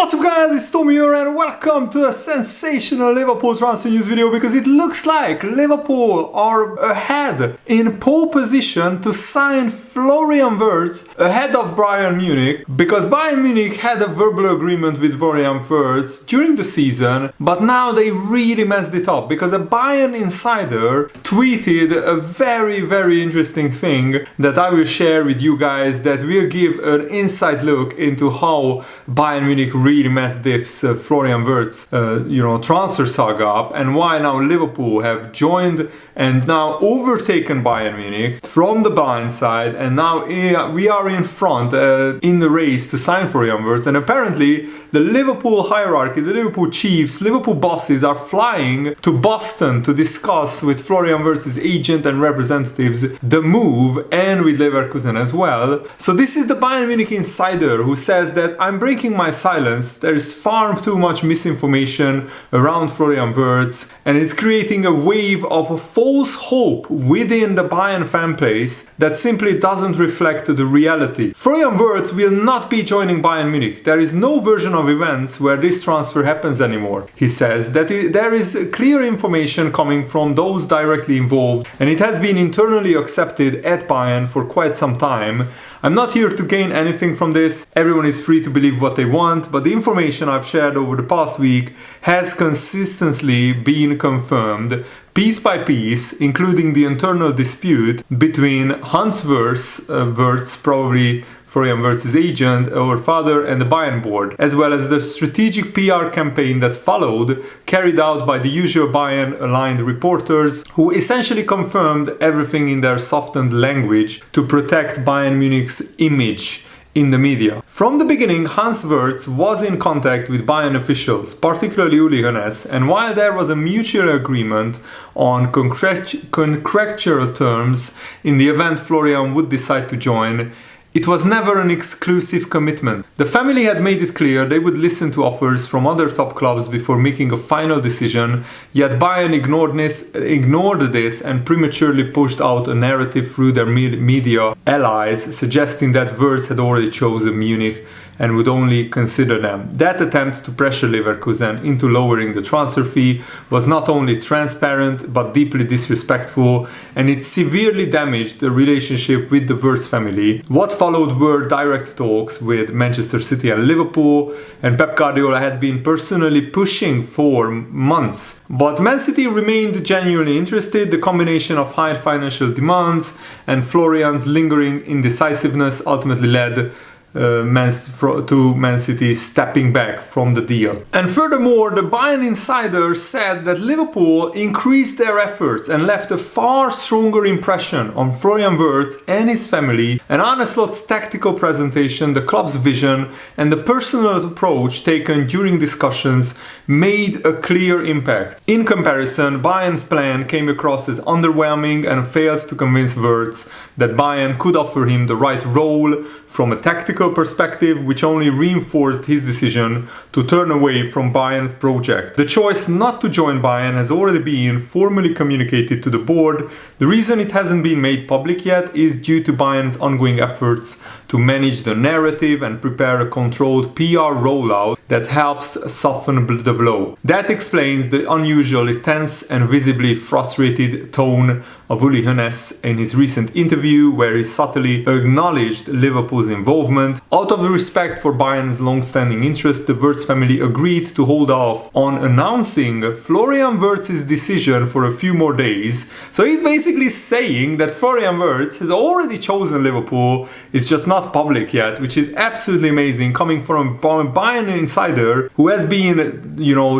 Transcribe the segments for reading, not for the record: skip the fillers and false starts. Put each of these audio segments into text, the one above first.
What's up guys, it's Tommy here and welcome to a sensational Liverpool transfer news video because it looks like Liverpool are ahead in pole position to sign Florian Wirtz ahead of Bayern Munich, because Bayern Munich had a verbal agreement with Florian Wirtz during the season, but now they really messed it up because a Bayern insider tweeted a very interesting thing that I will share with you guys that will give an inside look into how Bayern Munich really messed this Florian Wirtz transfer saga up, and why now Liverpool have joined and now overtaken Bayern Munich from the blind side, and now we are in front in the race to sign Florian Wirtz. And apparently the Liverpool hierarchy, the Liverpool chiefs, Liverpool bosses are flying to Boston to discuss with Florian Wirtz's agent and representatives the move, and with Leverkusen as well. So this is the Bayern Munich insider who says that I'm breaking my silence. There is far too much misinformation around Florian Wirtz, and it's creating a wave of false hope within the Bayern fan base that simply doesn't reflect the reality. Florian Wirtz will not be joining Bayern Munich. There is no version of events where this transfer happens anymore. He says that there is clear information coming from those directly involved, and it has been internally accepted at Bayern for quite some time. I'm not here to gain anything from this. Everyone is free to believe what they want, but the information I've shared over the past week has consistently been confirmed piece by piece, including the internal dispute between Hans Wirtz, probably Florian Wirtz's agent or father, and the Bayern board, as well as the strategic PR campaign that followed, carried out by the usual Bayern-aligned reporters, who essentially confirmed everything in their softened language to protect Bayern Munich's image in the media. From the beginning, Hans Wirtz was in contact with Bayern officials, particularly Uli Hoeneß, and while there was a mutual agreement on contractual terms in the event Florian would decide to join, it was never an exclusive commitment. The family had made it clear they would listen to offers from other top clubs before making a final decision, yet Bayern ignored this and prematurely pushed out a narrative through their media allies, suggesting that Wirtz had already chosen Munich and would only consider them. That attempt to pressure Leverkusen into lowering the transfer fee was not only transparent but deeply disrespectful, and it severely damaged the relationship with the Wirtz family. What followed were direct talks with Manchester City and Liverpool, and Pep Guardiola had been personally pushing for months. But Man City remained genuinely interested. The combination of high financial demands and Florian's lingering indecisiveness ultimately led Man City stepping back from the deal. And furthermore, the Bayern insider said that Liverpool increased their efforts and left a far stronger impression on Florian Wirtz and his family, and Arne Slot's tactical presentation, the club's vision, and the personal approach taken during discussions made a clear impact. In comparison, Bayern's plan came across as underwhelming and failed to convince Wirtz that Bayern could offer him the right role from a tactical perspective, which only reinforced his decision to turn away from Bayern's project. The choice not to join Bayern has already been formally communicated to the board. The reason it hasn't been made public yet is due to Bayern's ongoing efforts to manage the narrative and prepare a controlled PR rollout that helps soften the blow. That explains the unusually tense and visibly frustrated tone of Uli Hoeneß in his recent interview, where he subtly acknowledged Liverpool's involvement. Out of respect for Bayern's long-standing interest, the Wirtz family agreed to hold off on announcing Florian Wirtz's decision for a few more days. So he's basically saying that Florian Wirtz has already chosen Liverpool, it's just not public yet, which is absolutely amazing, coming from a Bayern insider who has been,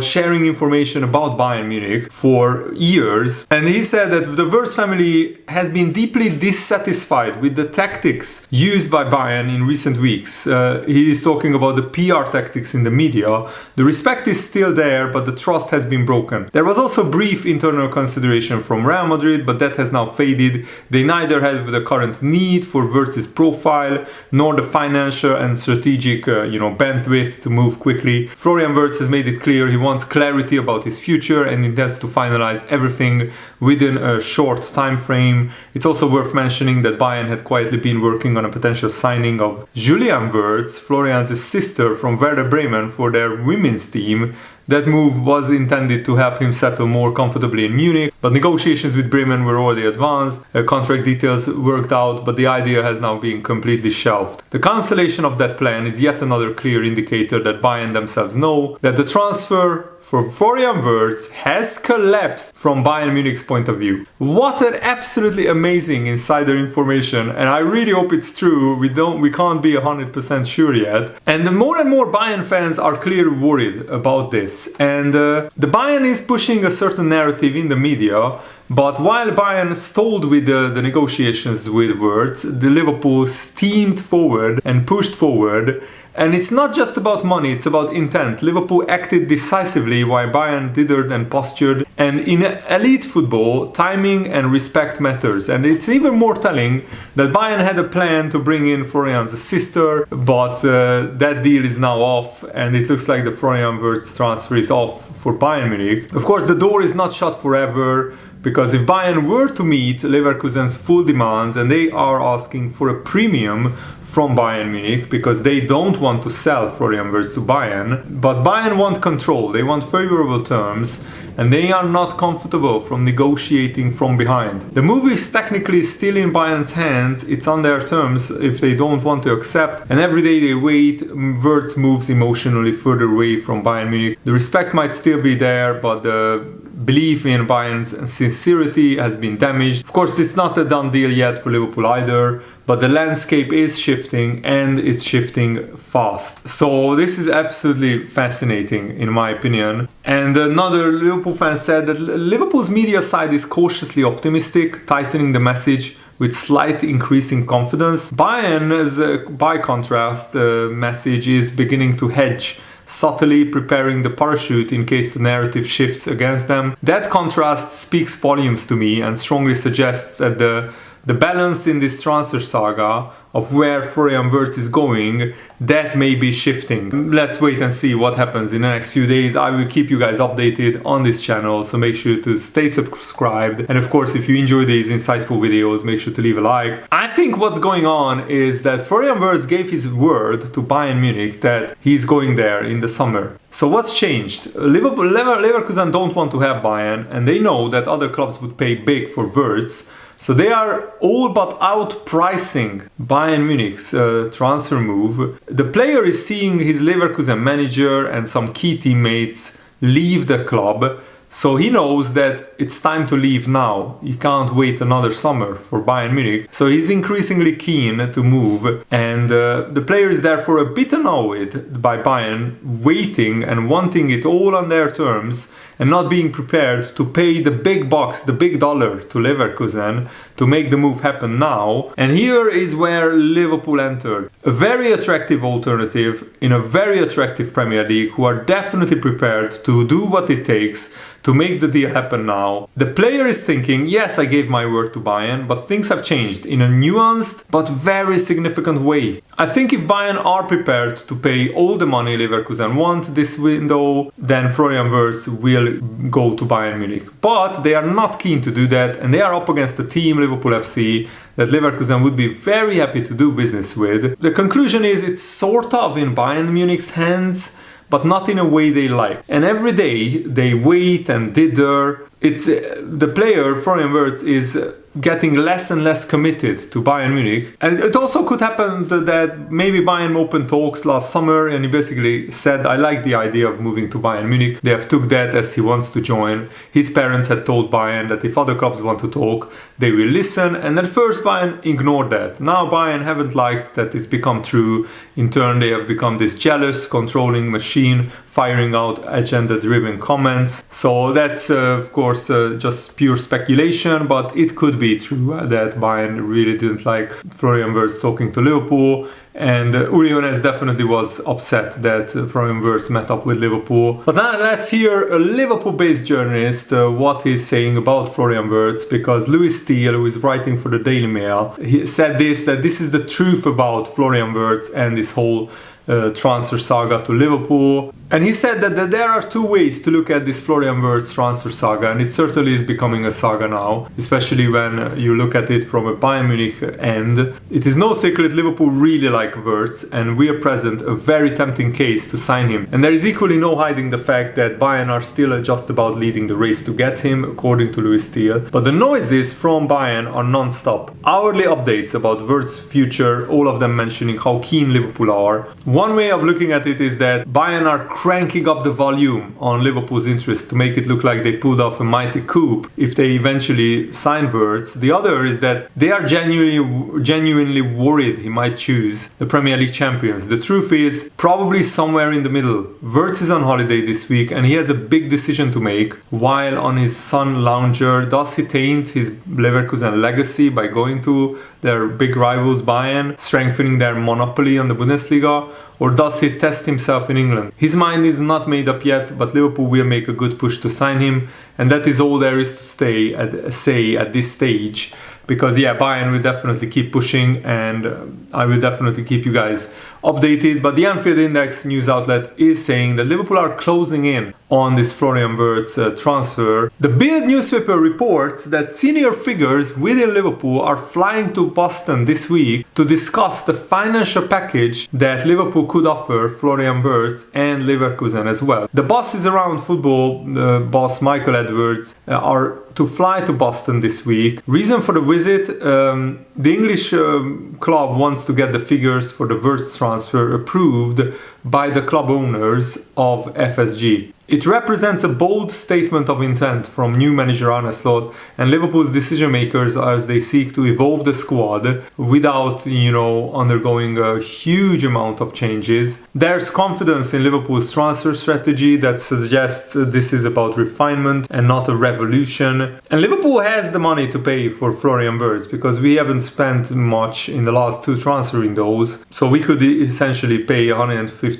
sharing information about Bayern Munich for years. And he said that the Wirtz family has been deeply dissatisfied with the tactics used by Bayern in recent weeks. He is talking about the PR tactics in the media. The respect is still there, but the trust has been broken. There was also brief internal consideration from Real Madrid, but that has now faded. They neither have the current need for Wirtz's profile, nor the financial and strategic bandwidth to move quickly. Florian Wirtz has made it clear he wants clarity about his future and intends to finalize everything within a short time frame. It's also worth mentioning that Bayern had quietly been working on a potential signing of Julian Wirtz, Florian's sister, from Werder Bremen for their women's team. That move was intended to help him settle more comfortably in Munich, but negotiations with Bremen were already advanced, contract details worked out, but the idea has now been completely shelved. The cancellation of that plan is yet another clear indicator that Bayern themselves know that the transfer for Florian Wirtz has collapsed from Bayern Munich's point of view. What an absolutely amazing insider information, and I really hope it's true. We can't be 100% sure yet. And more Bayern fans are clearly worried about this. And the Bayern is pushing a certain narrative in the media, but while Bayern stalled with the negotiations with Wirtz, the Liverpool steamed forward and pushed forward. And it's not just about money, it's about intent. Liverpool acted decisively while Bayern dithered and postured. And in elite football, timing and respect matters. And it's even more telling that Bayern had a plan to bring in Florian's sister, but that deal is now off, and it looks like the Florian Wirtz transfer is off for Bayern Munich. Of course, the door is not shut forever, because if Bayern were to meet Leverkusen's full demands, and they are asking for a premium from Bayern Munich because they don't want to sell Florian Wirtz to Bayern, but Bayern want control, they want favorable terms, and they are not comfortable from negotiating from behind. The move is technically still in Bayern's hands, it's on their terms if they don't want to accept, and every day they wait, Wirtz moves emotionally further away from Bayern Munich. The respect might still be there, but the belief in Bayern's sincerity has been damaged. Of course, it's not a done deal yet for Liverpool either, but the landscape is shifting, and it's shifting fast. So this is absolutely fascinating in my opinion. And another Liverpool fan said that Liverpool's media side is cautiously optimistic, tightening the message with slight increasing confidence. Bayern's, by contrast, message is beginning to hedge, subtly preparing the parachute in case the narrative shifts against them. That contrast speaks volumes to me and strongly suggests that the balance in this transfer saga of where Florian Wirtz is going, that may be shifting. Let's wait and see what happens in the next few days. I will keep you guys updated on this channel, so make sure to stay subscribed. And of course, if you enjoy these insightful videos, make sure to leave a like. I think what's going on is that Florian Wirtz gave his word to Bayern Munich that he's going there in the summer. So what's changed? Leverkusen don't want to have Bayern, and they know that other clubs would pay big for Wirtz. So they are all but outpricing Bayern Munich's transfer move. The player is seeing his Leverkusen manager and some key teammates leave the club, so he knows that it's time to leave now. He can't wait another summer for Bayern Munich. So he's increasingly keen to move, and the player is therefore a bit annoyed by Bayern waiting and wanting it all on their terms, and not being prepared to pay the big bucks, the big dollar to Leverkusen to make the move happen now. And here is where Liverpool entered. A very attractive alternative in a very attractive Premier League, who are definitely prepared to do what it takes to make the deal happen now. The player is thinking, yes, I gave my word to Bayern, but things have changed in a nuanced but very significant way. I think if Bayern are prepared to pay all the money Leverkusen want this window, then Florian Wirtz will go to Bayern Munich. But they are not keen to do that, and they are up against a team, Liverpool FC, that Leverkusen would be very happy to do business with. The conclusion is it's sort of in Bayern Munich's hands, but not in a way they like. And every day they wait and dither. It's the player, Florian Wirtz, is getting less and less committed to Bayern Munich. And it also could happen that maybe Bayern opened talks last summer and he basically said, I like the idea of moving to Bayern Munich. They have took that as he wants to join. His parents had told Bayern that if other clubs want to talk, they will listen. And at first Bayern ignored that. Now Bayern haven't liked that it's become true. In turn, they have become this jealous, controlling machine, firing out agenda-driven comments. So that's, of course, just pure speculation, but it could be true that Bayern really didn't like Florian Wirtz talking to Liverpool, and Uli Hoeneß definitely was upset that Florian Wirtz met up with Liverpool. But now let's hear a Liverpool-based journalist what he's saying about Florian Wirtz, because Louis Steele, who is writing for the Daily Mail, he said that this is the truth about Florian Wirtz and this whole transfer saga to Liverpool. And he said that there are two ways to look at this Florian Wirtz transfer saga, and it certainly is becoming a saga now, especially when you look at it from a Bayern Munich end. It is no secret Liverpool really like Wirtz, and we are present a very tempting case to sign him. And there is equally no hiding the fact that Bayern are still just about leading the race to get him, according to Louis Steele. But the noises from Bayern are non-stop. Hourly updates about Wirtz's future, all of them mentioning how keen Liverpool are. One way of looking at it is that Bayern are cranking up the volume on Liverpool's interest to make it look like they pulled off a mighty coup if they eventually sign Wirtz. The other is that they are genuinely worried he might choose the Premier League champions. The truth is probably somewhere in the middle. Wirtz is on holiday this week and he has a big decision to make while on his sun lounger. Does he taint his Leverkusen legacy by going to their big rivals Bayern, strengthening their monopoly on the Bundesliga? Or does he test himself in England? His mind is not made up yet, but Liverpool will make a good push to sign him, and that is all there is to say at this stage. Because Bayern will definitely keep pushing, and I will definitely keep you guys updated. But the Anfield Index news outlet is saying that Liverpool are closing in on this Florian Wirtz transfer. The Bild newspaper reports that senior figures within Liverpool are flying to Boston this week to discuss the financial package that Liverpool could offer Florian Wirtz and Leverkusen as well. The bosses around football, boss Michael Edwards, are to fly to Boston this week. Reason for the visit, the English club wants to get the figures for the Wirtz transfer approved by the club owners of FSG. It represents a bold statement of intent from new manager Arne Slot and Liverpool's decision makers as they seek to evolve the squad without, undergoing a huge amount of changes. There's confidence in Liverpool's transfer strategy that suggests this is about refinement and not a revolution. And Liverpool has the money to pay for Florian Wirtz because we haven't spent much in the last two transfer windows. So we could essentially pay 130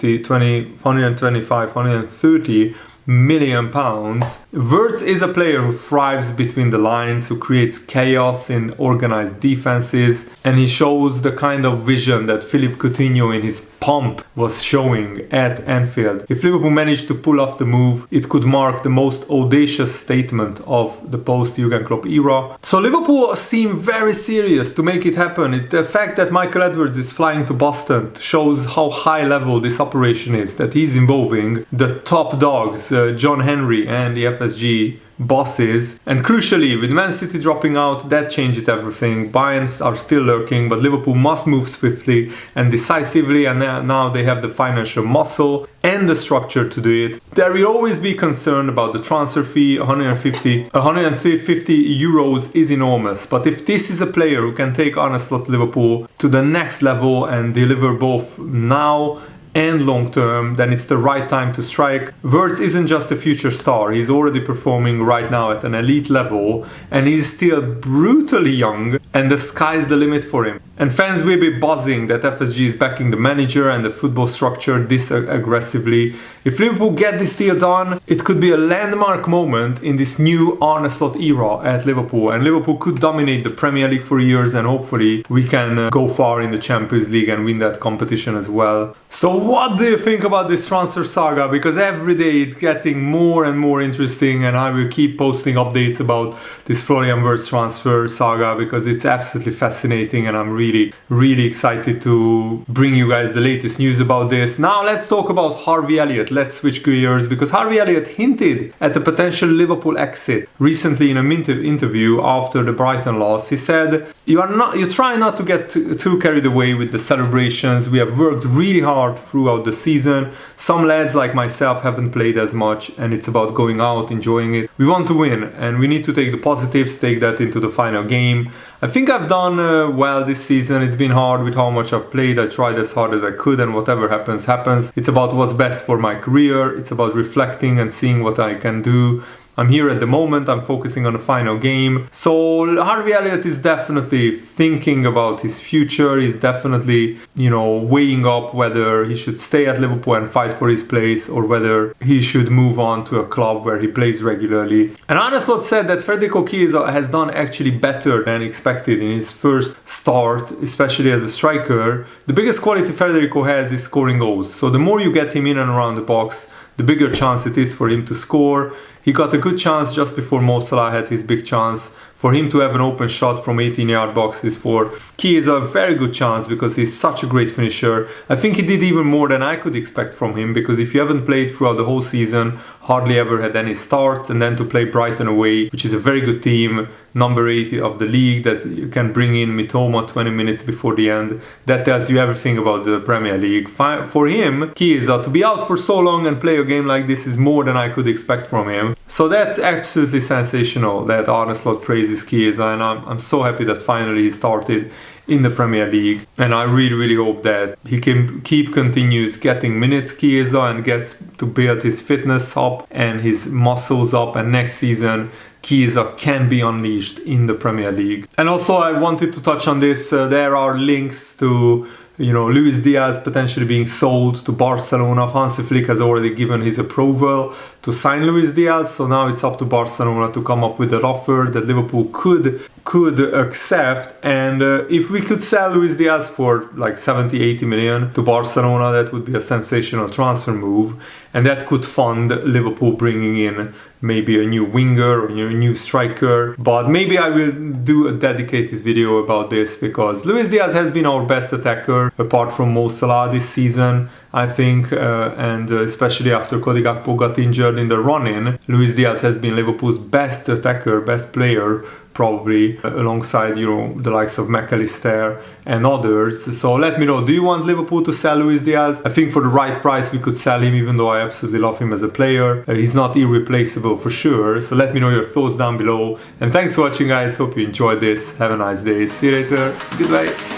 million pounds. Wirtz is a player who thrives between the lines, who creates chaos in organized defenses, and he shows the kind of vision that Philippe Coutinho in his pomp was showing at Anfield. If Liverpool managed to pull off the move, it could mark the most audacious statement of the post-Jurgen Klopp era. So Liverpool seem very serious to make it happen. The fact that Michael Edwards is flying to Boston shows how high level this operation is, that he's involving the top dogs, John Henry and the FSG bosses. And crucially, with Man City dropping out, that changes everything. Bayern are still lurking, but Liverpool must move swiftly and decisively, and now they have the financial muscle and the structure to do it. There will always be concern about the transfer fee. 150 euros is enormous, but if this is a player who can take Arne Slot's Liverpool to the next level and deliver both now and long term, then it's the right time to strike. Wirtz isn't just a future star, he's already performing right now at an elite level, and he's still brutally young, and the sky's the limit for him. And fans will be buzzing that FSG is backing the manager and the football structure this aggressively. If Liverpool get this deal done, it could be a landmark moment in this new Arne Slot era at Liverpool, and Liverpool could dominate the Premier League for years, and hopefully we can go far in the Champions League and win that competition as well. So what do you think about this transfer saga? Because every day it's getting more and more interesting, and I will keep posting updates about this Florian Wirtz transfer saga because it's absolutely fascinating, and I'm really excited to bring you guys the latest news about this. Now let's talk about Harvey Elliot. Let's switch gears because Harvey Elliot hinted at a potential Liverpool exit recently in an interview after the Brighton loss. He said, you try not to get too carried away with the celebrations. We have worked really hard throughout the season. Some lads like myself haven't played as much, and it's about going out, enjoying it. We want to win, and we need to take the positives, take that into the final game. I think I've done well this season. It's been hard with how much I've played. I tried as hard as I could, and whatever happens, happens. It's about what's best for my career. It's about reflecting and seeing what I can do I'm here at the moment, I'm focusing on the final game. So Harvey Elliott is definitely thinking about his future. He's definitely, weighing up whether he should stay at Liverpool and fight for his place or whether he should move on to a club where he plays regularly. And Arne Slot said that Federico Chiesa has done actually better than expected in his first start, especially as a striker. The biggest quality Federico has is scoring goals. So the more you get him in and around the box, the bigger chance it is for him to score. He got a good chance just before Mo Salah had his big chance. For him to have an open shot from 18-yard box is for Chiesa a very good chance because he's such a great finisher. I think he did even more than I could expect from him, because if you haven't played throughout the whole season, hardly ever had any starts, and then to play Brighton away, which is a very good team, number 8 of the league, that you can bring in Mitoma 20 minutes before the end, that tells you everything about the Premier League. For him, Chiesa, to be out for so long and play a game like this is more than I could expect from him. So that's absolutely sensational that Arne Slot praises Chiesa, and I'm so happy that finally he started in the Premier League, and I really hope that he can continues getting minutes, Chiesa, and gets to build his fitness up and his muscles up, and next season Chiesa can be unleashed in the Premier League. And also I wanted to touch on this, there are links to Luis Diaz potentially being sold to Barcelona. Hansi Flick has already given his approval to sign Luis Diaz, so now it's up to Barcelona to come up with an offer that Liverpool could accept. And if we could sell Luis Diaz for like 70-80 million to Barcelona, that would be a sensational transfer move, and that could fund Liverpool bringing in maybe a new winger or a new striker. But maybe I will do a dedicated video about this, because Luis Diaz has been our best attacker apart from Mo Salah this season, I think, and especially after Cody Gakpo got injured in the run-in, Luis Diaz has been Liverpool's best attacker, best player, probably, alongside the likes of McAllister and others. So let me know, do you want Liverpool to sell Luis Diaz? I think for the right price we could sell him, even though I absolutely love him as a player. He's not irreplaceable for sure. So let me know your thoughts down below, and thanks for watching, guys. Hope you enjoyed this. Have a nice day. See you later. Goodbye.